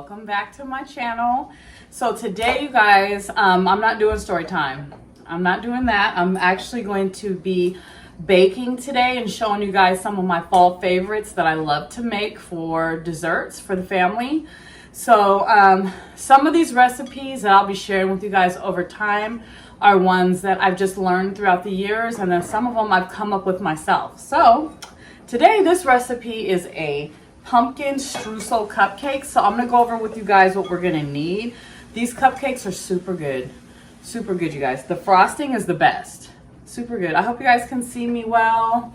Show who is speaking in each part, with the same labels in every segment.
Speaker 1: Welcome back to my channel. So today, you guys, I'm not doing story time. I'm not doing that. I'm actually going to be baking today and showing you guys some of my fall favorites that I love to make for desserts for the family. So some of these recipes that I'll be sharing with you guys over time are ones that I've just learned throughout the years, and then some of them I've come up with myself. So today, this recipe is a pumpkin streusel cupcakes. So I'm gonna go over with you guys what we're gonna need. These cupcakes are super good, you guys. The frosting is the best, super good. I hope you guys can see me well.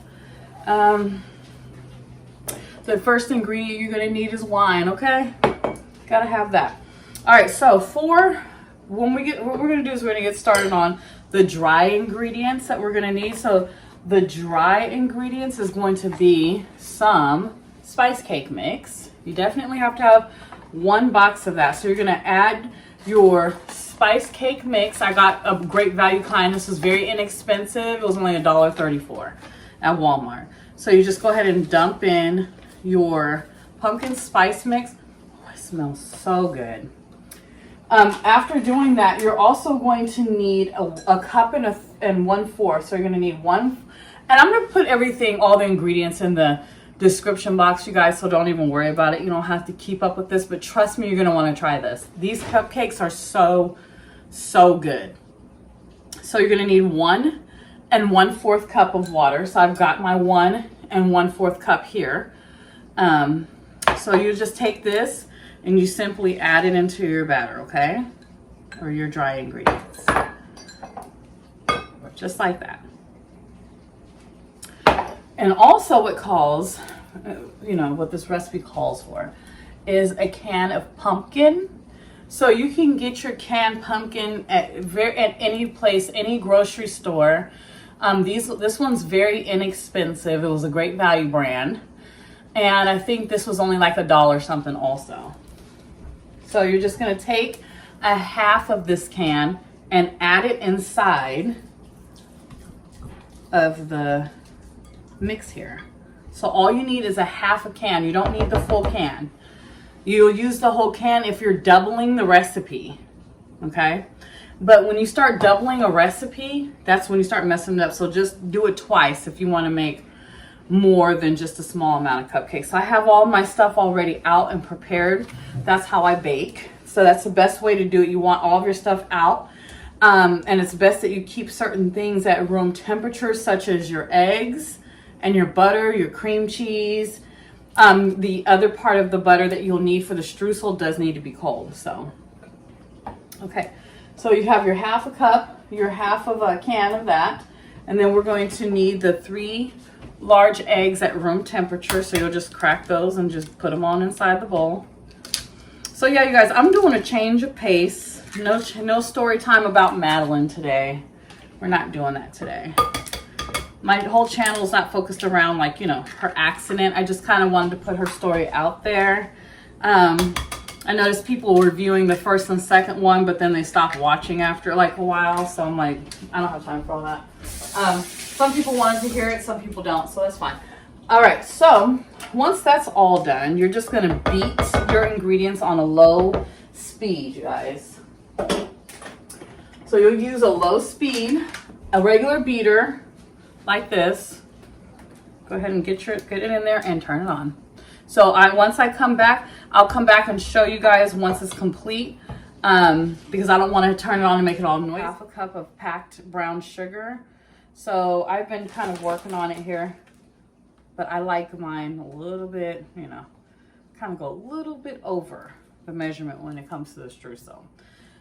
Speaker 1: The first ingredient you're gonna need is wine. Okay, gotta have that. All right, so what we're gonna do is we're gonna get started on the dry ingredients that we're gonna need. So the dry ingredients is going to be some spice cake mix. You definitely have to have 1 box of that. So you're gonna add your spice cake mix. I got a great value kind. This was very inexpensive. It was only $1.34 at Walmart. So you just go ahead and dump in your pumpkin spice mix. Oh, it smells so good. After doing that, you're also going to need a cup and 1/4. So you're gonna need one, and I'm gonna put all the ingredients in the description box, you guys, so don't even worry about it. You don't have to keep up with this, but trust me, you're gonna want to try this. These cupcakes are so good. So you're gonna need 1 1/4 cup of water. So I've got my 1 1/4 cup here. So you just take this and you simply add it into your batter, okay, or your dry ingredients, just like that. And also what what this recipe calls for is a can of pumpkin. So you can get your canned pumpkin at any place, any grocery store. This one's very inexpensive. It was a great value brand. And I think this was only like $1 something also. So you're just gonna take a half of this can and add it inside of the mix here. So all you need is a half a can. You don't need the full can. You'll use the whole can if you're doubling the recipe, okay? But when you start doubling a recipe, that's when you start messing it up. So just do it twice if you want to make more than just a small amount of cupcakes. So I have all my stuff already out and prepared. That's how I bake. So that's the best way to do it. You want all of your stuff out. And it's best that you keep certain things at room temperature, such as your eggs and your butter, your cream cheese. The other part of the butter that you'll need for the streusel does need to be cold. So, okay. So you have your half a cup, your half of a can of that. And then we're going to need the 3 large eggs at room temperature. So you'll just crack those and just put them on inside the bowl. So yeah, you guys, I'm doing a change of pace. No story time about Madeline today. We're not doing that today. My whole channel is not focused around her accident. I just kind of wanted to put her story out there. I noticed people were viewing the first and second one, but then they stopped watching after like a while. So I'm like, I don't have time for all that. Some people wanted to hear it, some people don't, so that's fine. All right, so once that's all done, you're just gonna beat your ingredients on a low speed, you guys. So you'll use a low speed, a regular beater, like this. Go ahead and get it in there and turn it on. So once I come back, I'll come back and show you guys once it's complete, because I don't want to turn it on and make it all noisy. Half a cup of packed brown sugar. So I've been kind of working on it here, but I like mine a little bit, kind of go a little bit over the measurement when it comes to the streusel.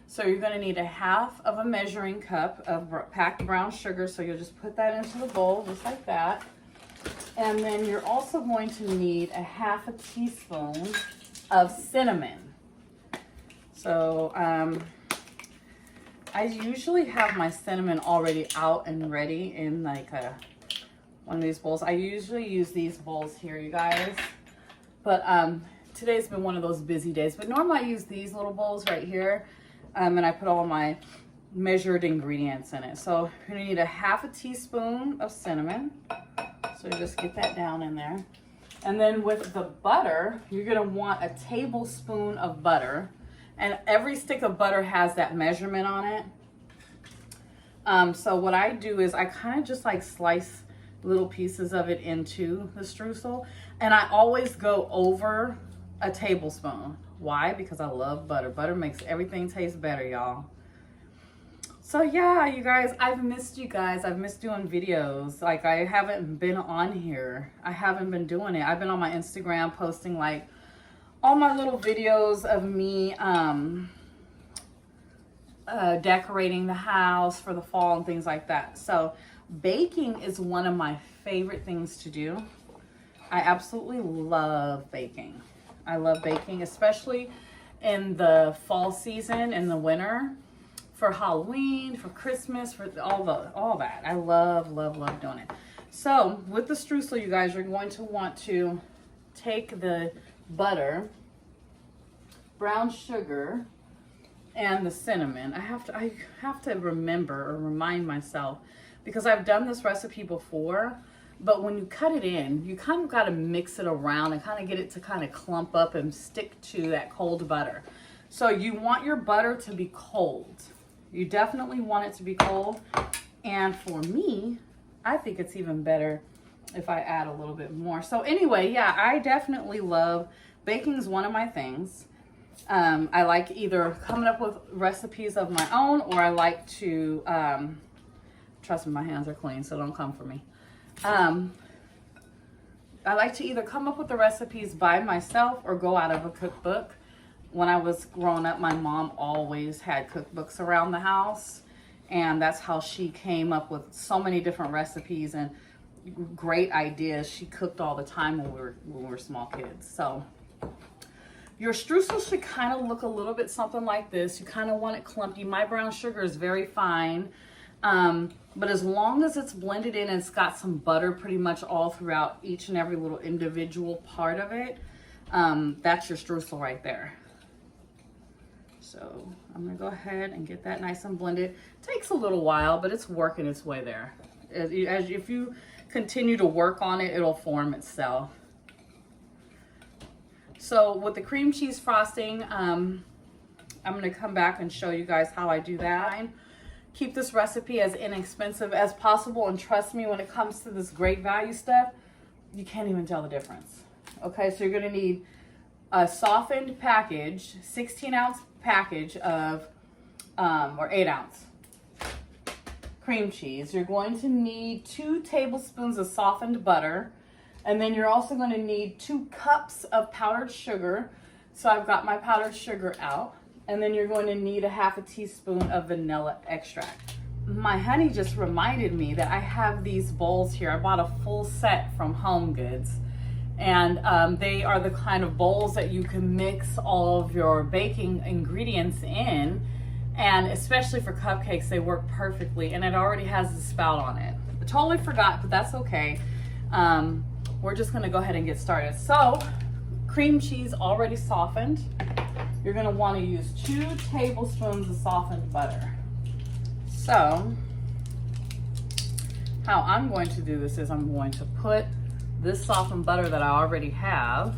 Speaker 1: So you're going to need a half of a measuring cup of packed brown sugar. So you'll just put that into the bowl just like that. And then you're also going to need a half a teaspoon of cinnamon. So I usually have my cinnamon already out and ready in like one of these bowls. I usually use these bowls here, you guys. But today's been one of those busy days. But normally I use these little bowls right here. And I put all my measured ingredients in it. So you're gonna need a half a teaspoon of cinnamon. So just get that down in there. And then with the butter, you're gonna want a tablespoon of butter. And every stick of butter has that measurement on it. So what I do is I kind of just like slice little pieces of it into the streusel. And I always go over a tablespoon. Why? Because I love butter. Butter makes everything taste better, y'all. So yeah, you guys, I've missed you guys. I've missed doing videos. Like, I haven't been on here. I haven't been doing it. I've been on my Instagram posting like all my little videos of me decorating the house for the fall and things like that. So baking is one of my favorite things to do. I absolutely love baking. I love baking, especially in the fall season, in the winter, for Halloween, for Christmas, for all that. I love doing it. So with the streusel, you guys, you're going to want to take the butter, brown sugar, and the cinnamon. I have to remember or remind myself, because I've done this recipe before, but when you cut it in, you kind of got to mix it around and kind of get it to kind of clump up and stick to that cold butter. So you want your butter to be cold. You definitely want it to be cold. And for me, I think it's even better if I add a little bit more. So anyway, yeah, I definitely love baking. Is one of my things. I like either coming up with recipes of my own, or I like to, trust me, my hands are clean, so don't come for me. I like to either come up with the recipes by myself or go out of a cookbook. When I was growing up, my mom always had cookbooks around the house, and that's how she came up with so many different recipes and great ideas. She cooked all the time when we were small kids. So your streusel should kind of look a little bit something like this. You kind of want it clumpy. My brown sugar is very fine. But as long as it's blended in and it's got some butter pretty much all throughout each and every little individual part of it, that's your streusel right there. So I'm gonna go ahead and get that nice and blended. It takes a little while, but it's working its way there. If you continue to work on it, it'll form itself. So with the cream cheese frosting, I'm gonna come back and show you guys how I do that. Keep this recipe as inexpensive as possible, and trust me, when it comes to this great value stuff, you can't even tell the difference. Okay, so you're gonna need a softened package, 16-ounce package of, or 8-ounce cream cheese. You're going to need 2 tablespoons of softened butter, and then you're also going to need 2 cups of powdered sugar. So I've got my powdered sugar out. And then you're going to need a ½ teaspoon of vanilla extract. My honey just reminded me that I have these bowls here. I bought a full set from Home Goods. And they are the kind of bowls that you can mix all of your baking ingredients in. And especially for cupcakes, they work perfectly. And it already has the spout on it. I totally forgot, but that's okay. We're just gonna go ahead and get started. So, cream cheese already softened. You're gonna wanna use 2 tablespoons of softened butter. So, how I'm going to do this is I'm going to put this softened butter that I already have,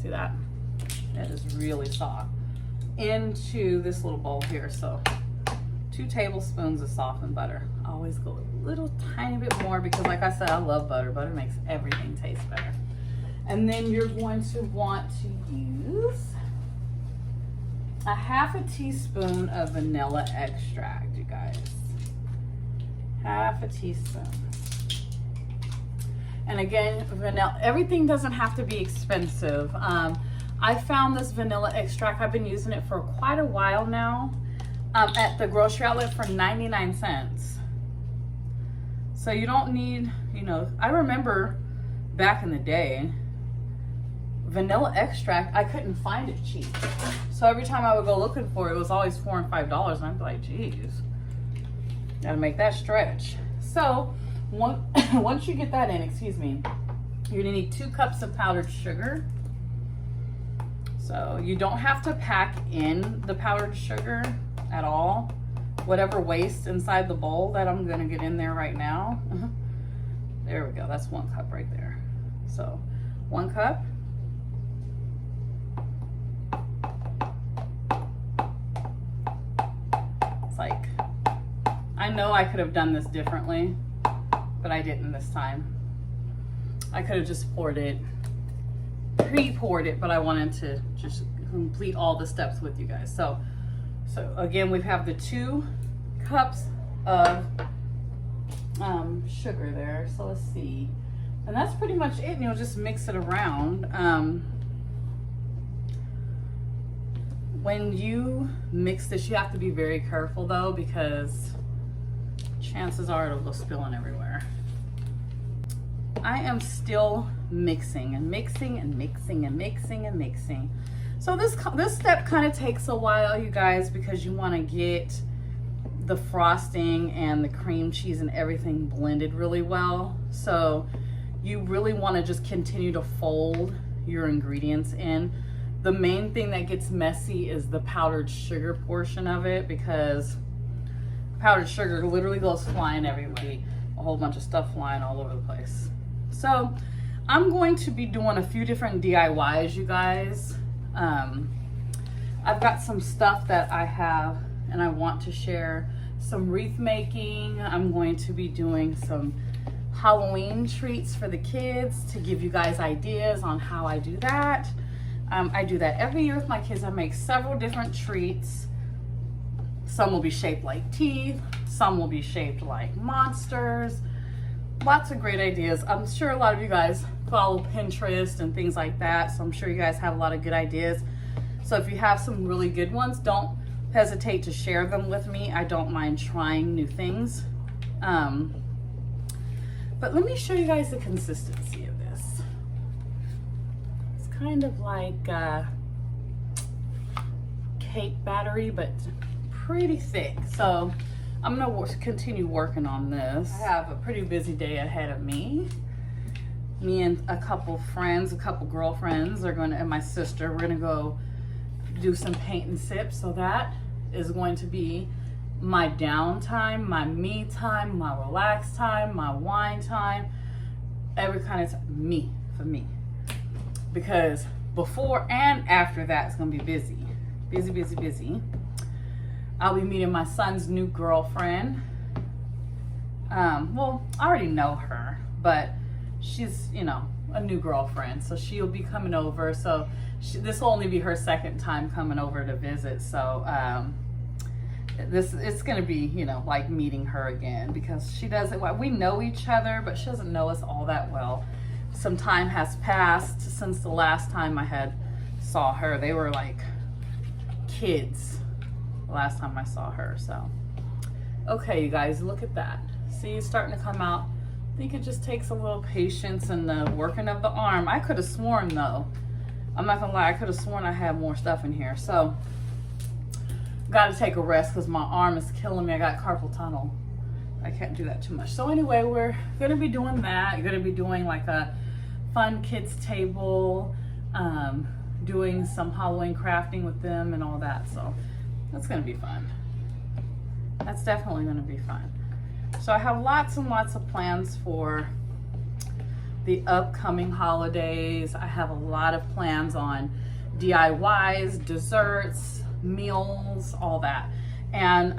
Speaker 1: see that? It is really soft, into this little bowl here. So 2 tablespoons of softened butter. I always go a little tiny bit more because, like I said, I love butter. Butter makes everything taste better. And then you're going to want to use a ½ teaspoon of vanilla extract, you guys. ½ teaspoon. And again, vanilla, everything doesn't have to be expensive. I found this vanilla extract, I've been using it for quite a while now, at the grocery outlet for 99 cents. So you don't need, you know, I remember back in the day, vanilla extract, I couldn't find it cheap. So every time I would go looking for it, it was always $4 and $5, and I'd be like, geez, gotta make that stretch. So once you get that in, excuse me, you're gonna need 2 cups of powdered sugar. So you don't have to pack in the powdered sugar at all. Whatever waste inside the bowl that I'm gonna get in there right now. There we go, that's 1 cup right there. So 1 cup. It's like, I know I could have done this differently, but I didn't this time. I could have just poured it, pre-poured it, but I wanted to just complete all the steps with you guys. So again, we have the 2 cups of sugar there. So let's see. And that's pretty much it. You'll just mix it around. When you mix this, you have to be very careful though, because chances are it'll go spilling everywhere. I am still mixing and mixing and mixing and mixing and mixing. So this step kind of takes a while, you guys, because you want to get the frosting and the cream cheese and everything blended really well. So you really want to just continue to fold your ingredients in. The main thing that gets messy is the powdered sugar portion of it, because powdered sugar literally goes flying everywhere. A whole bunch of stuff flying all over the place. So I'm going to be doing a few different DIYs, you guys. I've got some stuff that I have and I want to share. Some wreath making. I'm going to be doing some Halloween treats for the kids to give you guys ideas on how I do that. I do that every year with my kids. I make several different treats. Some will be shaped like teeth. Some will be shaped like monsters. Lots of great ideas. I'm sure a lot of you guys follow Pinterest and things like that, so I'm sure you guys have a lot of good ideas. So if you have some really good ones, don't hesitate to share them with me. I don't mind trying new things. But let me show you guys the consistency of this. It's kind of like cake battery, but pretty thick. So I'm gonna continue working on this. I have a pretty busy day ahead of me. Me and a couple friends, a couple girlfriends are gonna, and my sister, we're gonna go do some paint and sip. So that is going to be my downtime, my me time, my relax time, my wine time, every kind of time, for me. Because before and after that, it's gonna be busy. Busy, busy, busy. I'll be meeting my son's new girlfriend. Well, I already know her, but she's, you know, a new girlfriend. So she'll be coming over. So this will only be her second time coming over to visit. So it's going to be, you know, like meeting her again, because she doesn't, well, we know each other, but she doesn't know us all that well. Some time has passed since the last time I saw her. They were like kids the last time I saw her. So okay, you guys, look at that. See, it's starting to come out. I think it just takes a little patience and the working of the arm. I could have sworn though, I'm not gonna lie, I could have sworn I had more stuff in here. So got to take a rest because my arm is killing me. I got carpal tunnel. I can't do that too much. So anyway, we're gonna be doing that. You're gonna be doing like a fun kids table, doing some Halloween crafting with them and all that. So that's gonna be fun. That's definitely gonna be fun. So I have lots and lots of plans for the upcoming holidays. I have a lot of plans on DIYs, desserts, meals, all that. And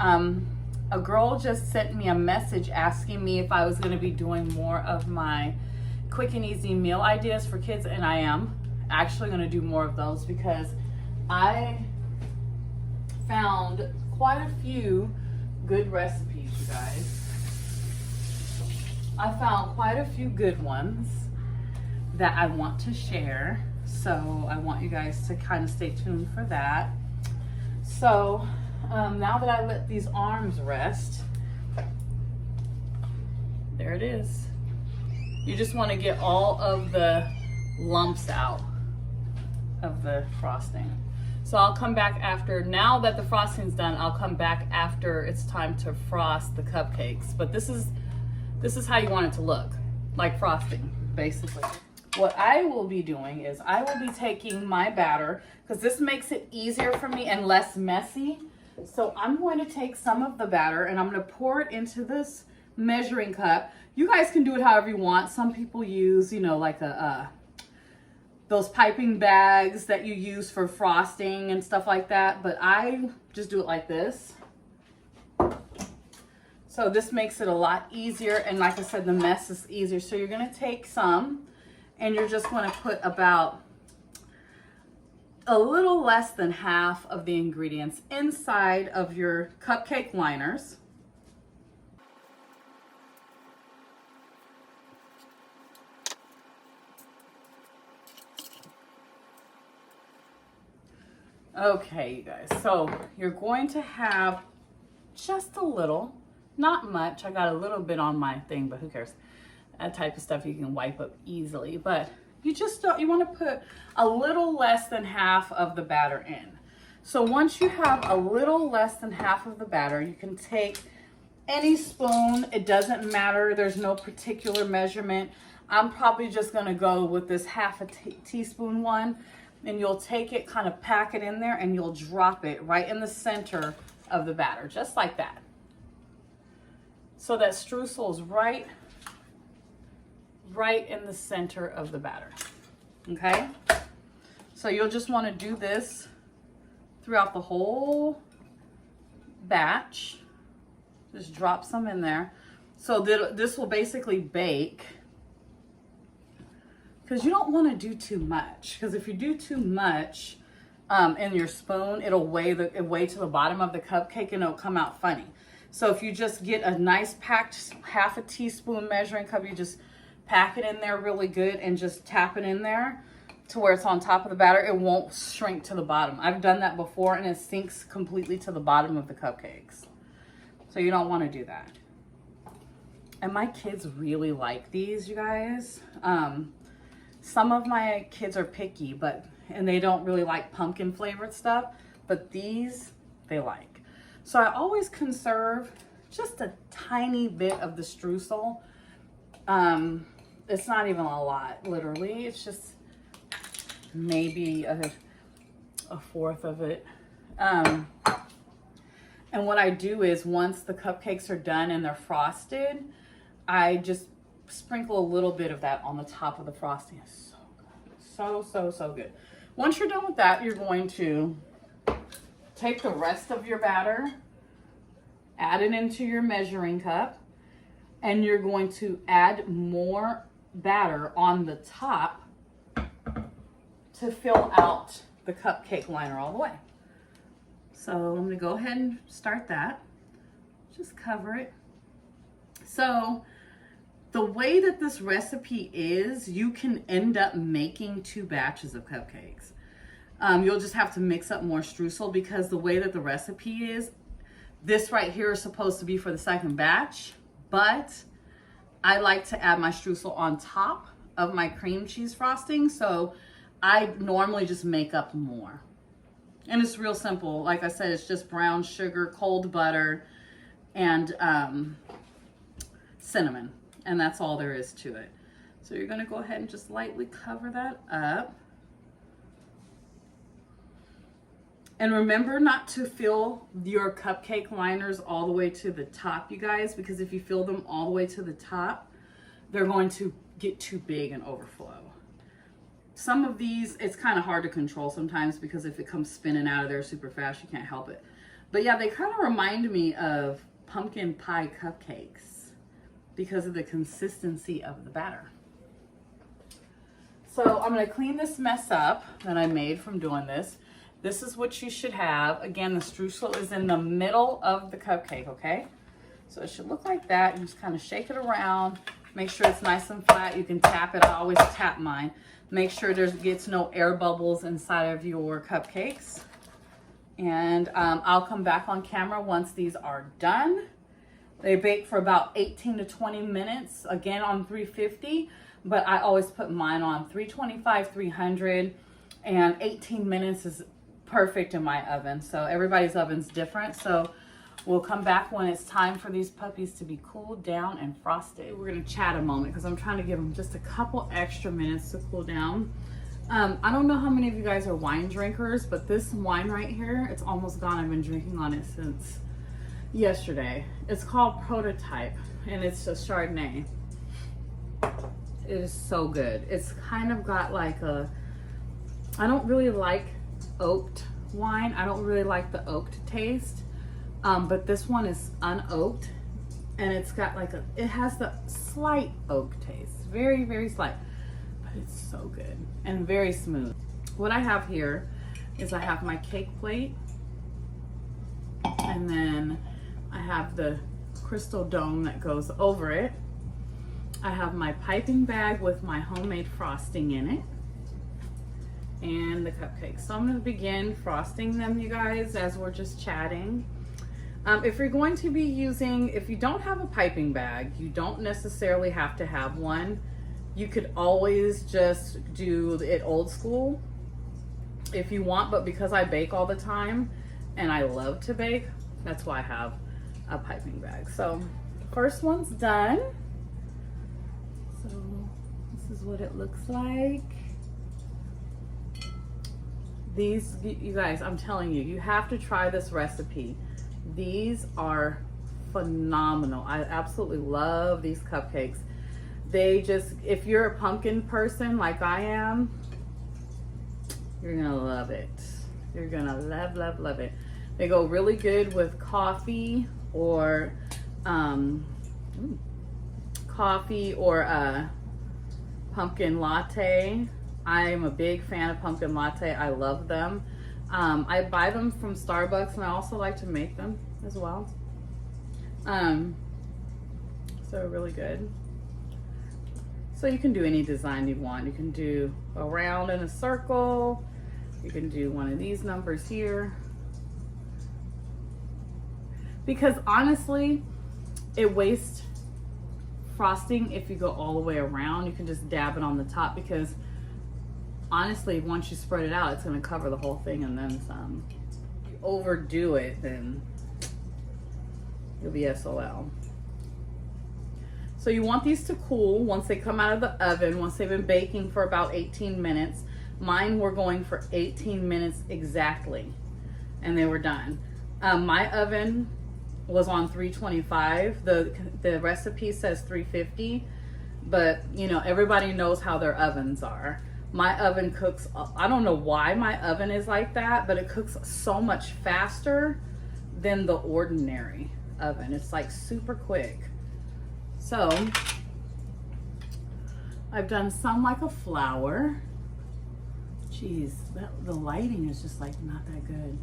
Speaker 1: a girl just sent me a message asking me if I was going to be doing more of my quick and easy meal ideas for kids, and I am actually going to do more of those because I found quite a few good recipes, you guys. I found quite a few good ones that I want to share, so I want you guys to kind of stay tuned for that. So now that I let these arms rest, there it is. You just want to get all of the lumps out of the frosting. So I'll come back after, now that the frosting's done, I'll come back after it's time to frost the cupcakes. But this is how you want it to look, like frosting, basically. What I will be doing is I will be taking my batter, because this makes it easier for me and less messy. So I'm going to take some of the batter and I'm going to pour it into this measuring cup. You guys can do it however you want. Some people use, you know, like a those piping bags that you use for frosting and stuff like that, but I just do it like this. So this makes it a lot easier, and like I said, the mess is easier. So you're gonna take some and you're just gonna put about a little less than half of the ingredients inside of your cupcake liners. Okay, you guys, so you're going to have just a little, not much. I got a little bit on my thing, but who cares? That type of stuff you can wipe up easily, but you want to put a little less than half of the batter in. So once you have a little less than half of the batter, you can take any spoon. It doesn't matter. There's no particular measurement. I'm probably just going to go with this half a teaspoon one. And you'll take it, kind of pack it in there, and you'll drop it right in the center of the batter, just like that. So that streusel is right in the center of the batter, okay? So you'll just want to do this throughout the whole batch. Just drop some in there. So this will basically bake, because you don't want to do too much, because if you do too much in your spoon, it'll weigh to the bottom of the cupcake and it'll come out funny. So if you just get a nice packed half a teaspoon measuring cup, you just pack it in there really good and just tap it in there to where it's on top of the batter. It won't shrink to the bottom. I've done that before and it sinks completely to the bottom of the cupcakes. So you don't want to do that. And my kids really like these, you guys. Some of my kids are picky, and they don't really like pumpkin flavored stuff, but these they like. So I always conserve just a tiny bit of the streusel. It's not even a lot, literally. It's just maybe a fourth of it. And what I do is once the cupcakes are done and they're frosted, I just sprinkle a little bit of that on the top of the frosting. It's so good. So good. Once you're done with that, you're going to take the rest of your batter, add it into your measuring cup, and you're going to add more batter on the top to fill out the cupcake liner all the way. So I'm going to go ahead and start that. Just cover it. So the way that this recipe is, you can end up making 2 batches of cupcakes. You'll just have to mix up more streusel, because the way that the recipe is, this right here is supposed to be for the second batch, but I like to add my streusel on top of my cream cheese frosting, so I normally just make up more. And it's real simple. Like I said, it's just brown sugar, cold butter, and cinnamon. And that's all there is to it. So you're going to go ahead and just lightly cover that up. And remember not to fill your cupcake liners all the way to the top, you guys, because if you fill them all the way to the top, they're going to get too big and overflow. Some of these, it's kind of hard to control sometimes, because if it comes spinning out of there super fast, you can't help it. But yeah, they kind of remind me of pumpkin pie cupcakes because of the consistency of the batter. So I'm going to clean this mess up that I made from doing this. This is what you should have. Again, the streusel is in the middle of the cupcake, okay? So it should look like that. You just kind of shake it around. Make sure it's nice and flat. You can tap it. I always tap mine. Make sure there gets no air bubbles inside of your cupcakes. And I'll come back on camera once these are done. They bake for about 18 to 20 minutes, again on 350, but I always put mine on 325, 300, and 18 minutes is perfect in my oven. So everybody's oven's different. So we'll come back when it's time for these puppies to be cooled down and frosted. We're gonna chat a moment because I'm trying to give them just a couple extra minutes to cool down. I don't know how many of you guys are wine drinkers, but this wine right here, it's almost gone. I've been drinking on it since yesterday. It's called Prototype, and it's a Chardonnay. It is so good. It's kind of got like a I don't really like oaked wine. I don't really like the oaked taste, but this one is unoaked, and it's got like it has the slight oak taste, very, very slight, but it's so good and very smooth. What I have here is I have my cake plate, and then I have the crystal dome that goes over it. I have my piping bag with my homemade frosting in it, and the cupcakes. So I'm going to begin frosting them, you guys, as we're just chatting. If you're going to be using, if you don't have a piping bag, you don't necessarily have to have one. You could always just do it old school if you want, but because I bake all the time and I love to bake, that's why I have a piping bag. So first one's done. So this is what it looks like. These, you guys, I'm telling you, you have to try this recipe. These are phenomenal. I absolutely love these cupcakes. They just, if you're a pumpkin person like I am, you're gonna love it. You're gonna love, love, love it. They go really good with coffee or pumpkin latte. I'm a big fan of pumpkin latte. I love them. I buy them from Starbucks, and I also like to make them as well. So really good. So you can do any design you want. You can do a round and a circle. You can do one of these numbers here. Because honestly, it wastes frosting if you go all the way around. You can just dab it on the top, because honestly, once you spread it out, it's going to cover the whole thing and then some. If you overdo it, then you'll be SOL. So you want these to cool once they come out of the oven, once they've been baking for about 18 minutes. Mine were going for 18 minutes exactly, and they were done. My oven was on 325. The recipe says 350, but you know, everybody knows how their ovens are. My oven cooks, I don't know why my oven is like that, but it cooks so much faster than the ordinary oven. It's like super quick. So I've done some like a flower. Jeez, the lighting is just like not that good.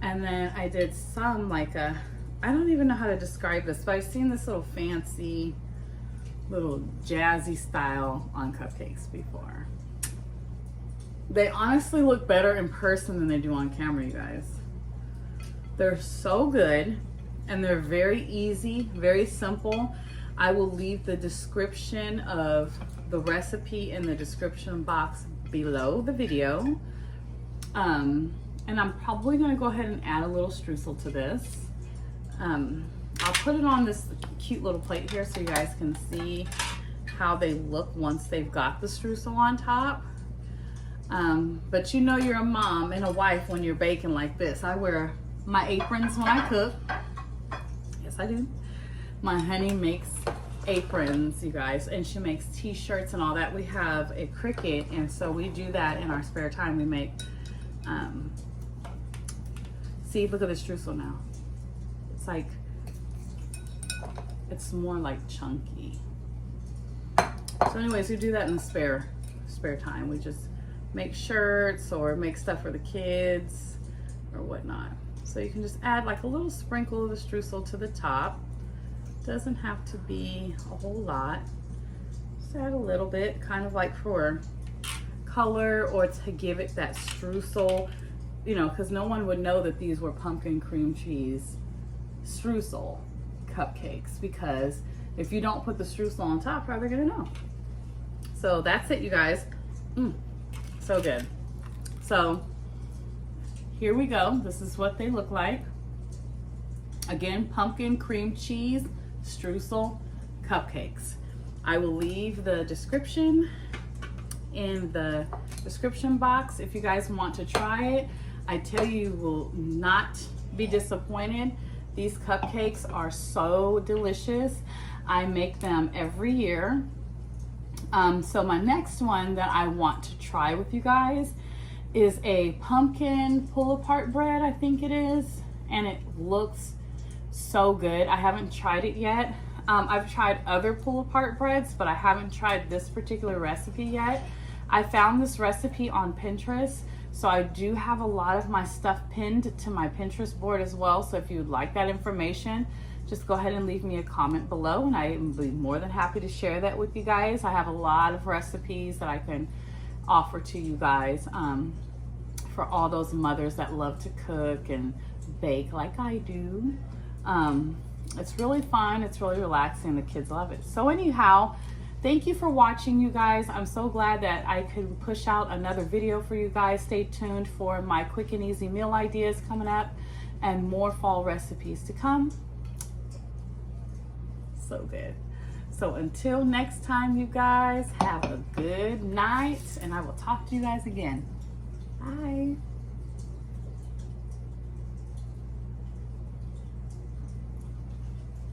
Speaker 1: And then I did some like I don't even know how to describe this, but I've seen this little fancy, little jazzy style on cupcakes before. They honestly look better in person than they do on camera, you guys. They're so good, and they're very easy, very simple. I will leave the description of the recipe in the description box below the video. And I'm probably gonna go ahead and add a little streusel to this. I'll put it on this cute little plate here so you guys can see how they look once they've got the streusel on top. But you know you're a mom and a wife when you're baking like this. I wear my aprons when I cook. Yes, I do. My honey makes aprons, you guys, and she makes t-shirts and all that. We have a Cricut, and so we do that in our spare time. We make, see, look at the streusel now. It's like, it's more like chunky. So anyways, we do that in the spare time. We just make shirts or make stuff for the kids or whatnot. So you can just add like a little sprinkle of the streusel to the top. Doesn't have to be a whole lot. Just add a little bit, kind of like for color or to give it that streusel, you know, because no one would know that these were pumpkin cream cheese streusel cupcakes, because if you don't put the streusel on top, how are they gonna know? So that's it, you guys. So good. So here we go. This is what they look like. Again, pumpkin cream cheese streusel cupcakes. I will leave the description in the description box if you guys want to try it. I tell you, you will not be disappointed. These cupcakes are so delicious. I make them every year. So my next one that I want to try with you guys is a pumpkin pull apart bread, I think it is, and it looks so good. I haven't tried it yet. I've tried other pull apart breads, but I haven't tried this particular recipe yet. I found this recipe on Pinterest, so I do have a lot of my stuff pinned to my Pinterest board as well. So if you would like that information, just go ahead and leave me a comment below, and I will be more than happy to share that with you guys. I have a lot of recipes that I can offer to you guys for all those mothers that love to cook and bake like I do. It's really fun, it's really relaxing, the kids love it. So anyhow, thank you for watching, you guys. I'm so glad that I could push out another video for you guys. Stay tuned for my quick and easy meal ideas coming up and more fall recipes to come. So good. So until next time, you guys, have a good night, and I will talk to you guys again. Bye.